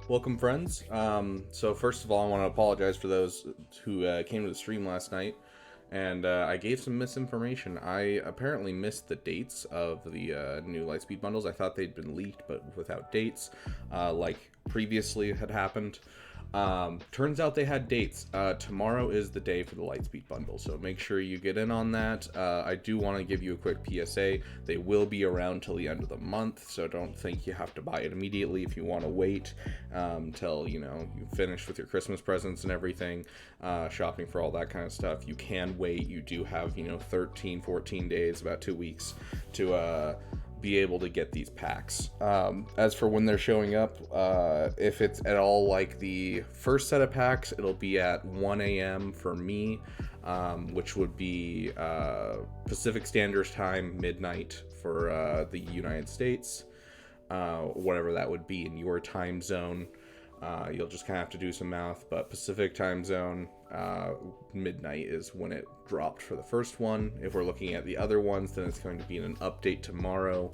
Welcome, friends. So first of all, I want to apologize for those who came to the stream last night, and I gave some misinformation. I apparently missed the dates of the new Lightspeed bundles. I thought they'd been leaked, but without dates, like previously had happened. Turns out they had dates. Tomorrow is the day for the Lightspeed bundle, so make sure you get in on that. I do want to give you a quick PSA. They will be around till the end of the month, so don't think you have to buy it immediately. If you want to wait till you finish with your Christmas presents and everything, shopping for all that kind of stuff, you can wait. You do have 13, 14 days, about 2 weeks to be able to get these packs. As for when they're showing up, if it's at all like the first set of packs, it'll be at 1 a.m. for me, which would be Pacific Standard Time, midnight for the United States, whatever that would be in your time zone. You'll just kind of have to do some math, but Pacific time zone, midnight is when it dropped for the first one. If we're looking at the other ones, then it's going to be in an update tomorrow.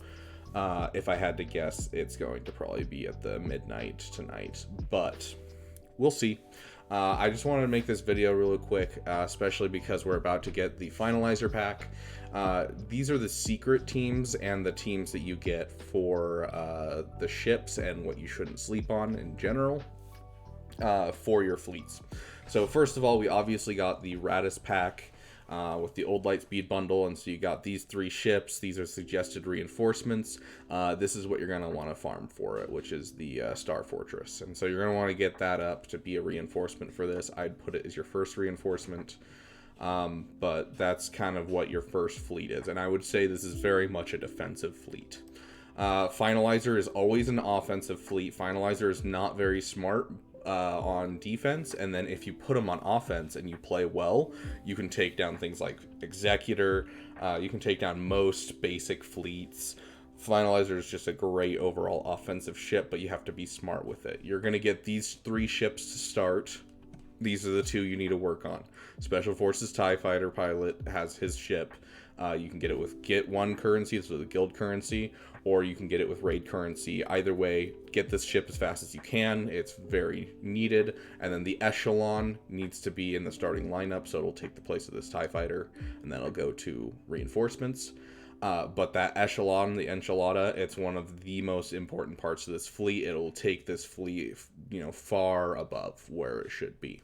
If I had to guess, it's going to probably be at the midnight tonight, but we'll see. I just wanted to make this video really quick, especially because we're about to get the finalizer pack. These are the secret teams and the teams that you get for the ships and what you shouldn't sleep on in general for your fleets. So first of all, we obviously got the Radis pack with the old Lightspeed bundle, and so you got these 3 ships. These are suggested reinforcements. This is what you're going to want to farm for it, which is the Star Fortress, and so you're going to want to get that up to be a reinforcement for this. I'd put it as your first reinforcement, but that's kind of what your first fleet is, and I would say this is very much a defensive fleet. Finalizer is always an offensive fleet. Finalizer is not very smart on defense, and then if you put them on offense and you play well, you can take down things like Executor, you can take down most basic fleets. Finalizer is just a great overall offensive ship, but you have to be smart with it. You're going to get these 3 ships to start. These are the 2 you need to work on. Special Forces TIE Fighter pilot has his ship. You can get it with Get 1 currency, so the guild currency, or you can get it with raid currency. Either way, get this ship as fast as you can. It's very needed. And then the Echelon needs to be in the starting lineup, so it'll take the place of this TIE Fighter, and then it'll go to reinforcements. But that Echelon, the Enchilada, it's one of the most important parts of this fleet. It'll take this fleet, far above where it should be.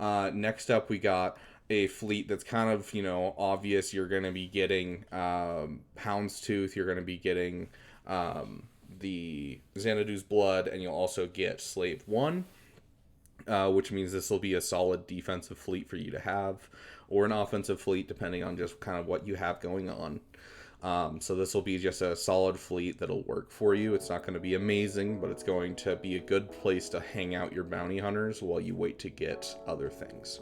Next up, we got a fleet that's kind of, obvious. You're going to be getting Houndstooth, you're going to be getting the Xanadu's Blood, and you'll also get Slave 1, which means this will be a solid defensive fleet for you to have, or an offensive fleet, depending on just kind of what you have going on. So this will be just a solid fleet that'll work for you. It's not going to be amazing, but it's going to be a good place to hang out your bounty hunters while you wait to get other things.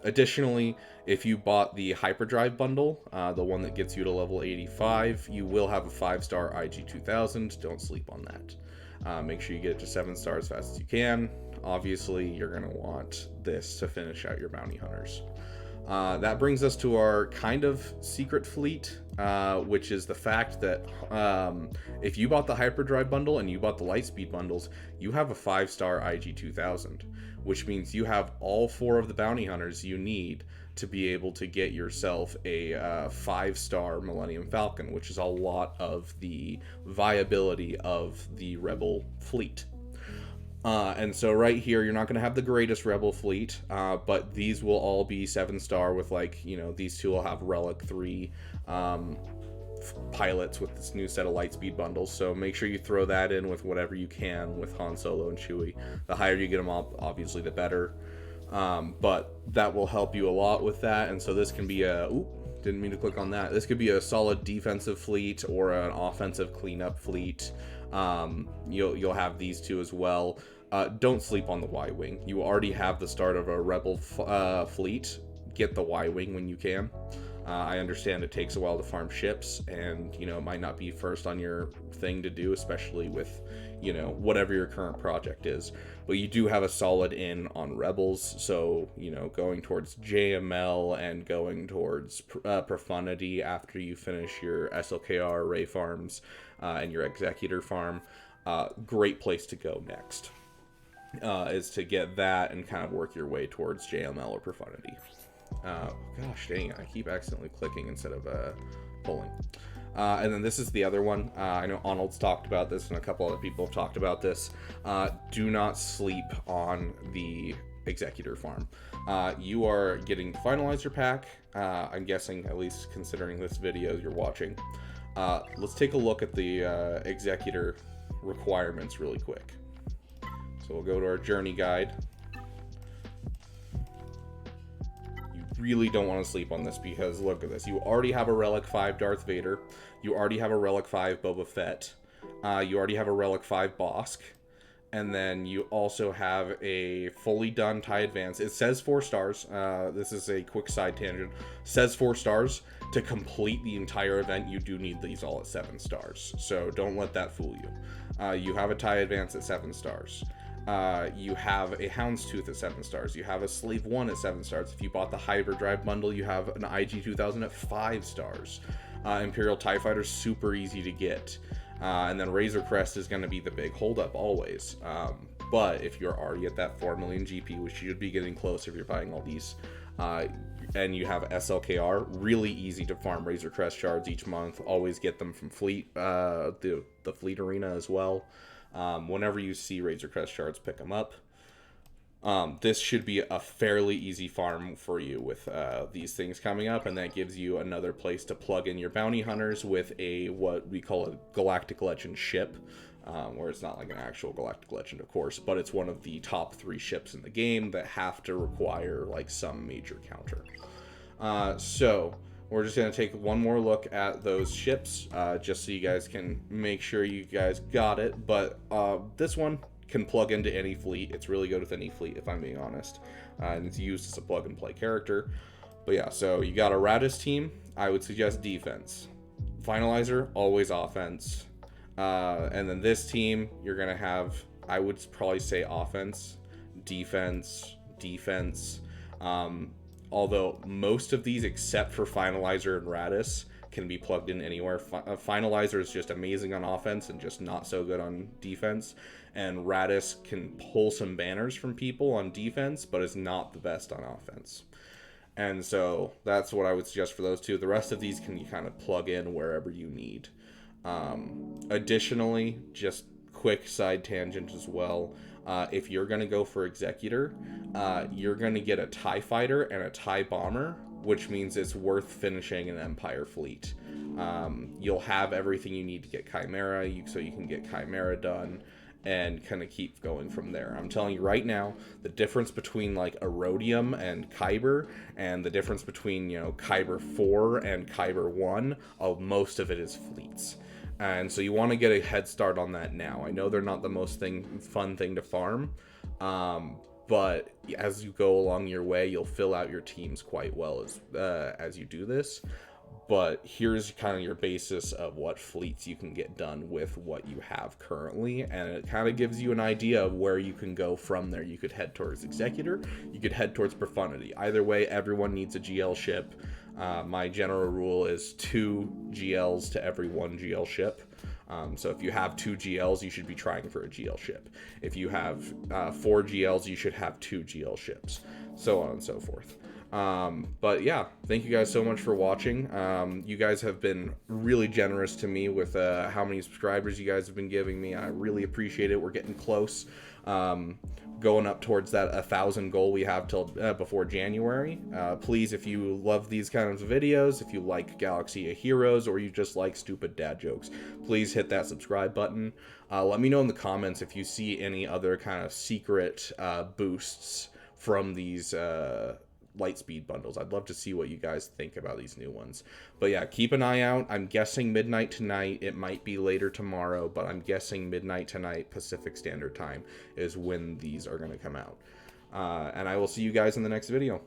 Additionally, if you bought the Hyperdrive bundle, the one that gets you to level 85, you will have a 5-star IG-2000. Don't sleep on that. Make sure you get it to 7 stars as fast as you can. Obviously, you're going to want this to finish out your bounty hunters. That brings us to our kind of secret fleet, which is the fact that if you bought the Hyperdrive bundle and you bought the Lightspeed bundles, you have a 5-star IG-2000, which means you have all 4 of the bounty hunters you need to be able to get yourself a 5-star Millennium Falcon, which is a lot of the viability of the Rebel fleet. And so right here, you're not going to have the greatest Rebel fleet, but these will all be 7-star with, these 2 will have Relic 3 pilots with this new set of Lightspeed bundles. So make sure you throw that in with whatever you can with Han Solo and Chewie. The higher you get them up, obviously, the better. But that will help you a lot with that. And so this can be didn't mean to click on that. This could be a solid defensive fleet or an offensive cleanup fleet. You'll have these 2 as well. Don't sleep on the Y-Wing. You already have the start of a Rebel fleet. Get the Y-Wing when you can. I understand it takes a while to farm ships, and it might not be first on your thing to do, especially with whatever your current project is. But you do have a solid in on Rebels, so going towards JML and going towards Profundity after you finish your SLKR array farms and your Executor farm. great place to go next. Is to get that and kind of work your way towards JML or Profundity. Gosh dang it, I keep accidentally clicking instead of pulling. And then this is the other one. I know Arnold's talked about this and a couple other people have talked about this. Do not sleep on the Executor farm. You are getting to finalize your pack. I'm guessing, at least considering this video you're watching. Let's take a look at the Executor requirements really quick. So we'll go to our journey guide. You really don't want to sleep on this because look at this. You already have a Relic 5 Darth Vader. You already have a Relic 5 Boba Fett. You already have a Relic 5 Bosk. And then you also have a fully done TIE Advance. It says 4 stars. This is a quick side tangent. It says 4 stars. To complete the entire event, you do need these all at 7 stars. So don't let that fool you. You have a TIE Advance at 7 stars. You have a Houndstooth at 7 stars. You have a Slave 1 at 7 stars. If you bought the Hyperdrive bundle, you have an IG 2000 at 5 stars. Imperial TIE Fighter, super easy to get. And then Razor Crest is going to be the big holdup always. But if you're already at that 4 million GP, which you should be getting close if you're buying all these, and you have SLKR, really easy to farm Razor Crest shards each month. Always get them from Fleet, the Fleet Arena as well. Whenever you see Razor Crest shards, pick them up. This should be a fairly easy farm for you with these things coming up, and that gives you another place to plug in your bounty hunters with a what we call a Galactic Legend ship, where it's not like an actual Galactic Legend, of course, but it's one of the top 3 ships in the game that have to require like some major counter. So we're just going to take one more look at those ships, just so you guys can make sure you guys got it. But this one can plug into any fleet. It's really good with any fleet, if I'm being honest. And it's used as a plug-and-play character. But yeah, so you got a Radis team. I would suggest defense. Finalizer, always offense. And then this team, you're going to have, I would probably say offense, defense. Although most of these, except for Finalizer and Radis, can be plugged in anywhere. Finalizer is just amazing on offense and just not so good on defense. And Radis can pull some banners from people on defense, but is not the best on offense. And so that's what I would suggest for those two. The rest of these can you kind of plug in wherever you need. Additionally, just quick side tangent as well. If you're going to go for Executor, you're going to get a TIE Fighter and a TIE Bomber, which means it's worth finishing an Empire fleet. You'll have everything you need to get Chimera, so you can get Chimera done and kind of keep going from there. I'm telling you right now, the difference between like Erodium and Kyber, and the difference between, you know, Kyber 4 and Kyber 1, most of it is fleets. And so you want to get a head start on that now. I know they're not the most fun thing to farm, but as you go along your way, you'll fill out your teams quite well as you do this. But here's kind of your basis of what fleets you can get done with what you have currently, and it kind of gives you an idea of where you can go from there. You could head towards Executor, you could head towards Profundity. Either way, everyone needs a GL ship. My general rule is 2 GLs to every 1 GL ship. So if you have 2 GLs, you should be trying for a GL ship. If you have 4 GLs, you should have 2 GL ships, so on and so forth. But yeah, thank you guys so much for watching. You guys have been really generous to me with how many subscribers you guys have been giving me. I really appreciate it. We're getting close, going up towards that 1,000 goal we have till before January. Please, if you love these kinds of videos, if you like Galaxy of Heroes, or you just like stupid dad jokes, please hit that subscribe button. Let me know in the comments if you see any other kind of secret boosts from these Lightspeed bundles. I'd love to see what you guys think about these new ones. But yeah, keep an eye out. I'm guessing midnight tonight. It might be later tomorrow, but I'm guessing midnight tonight Pacific Standard Time is when these are going to come out. And I will see you guys in the next video.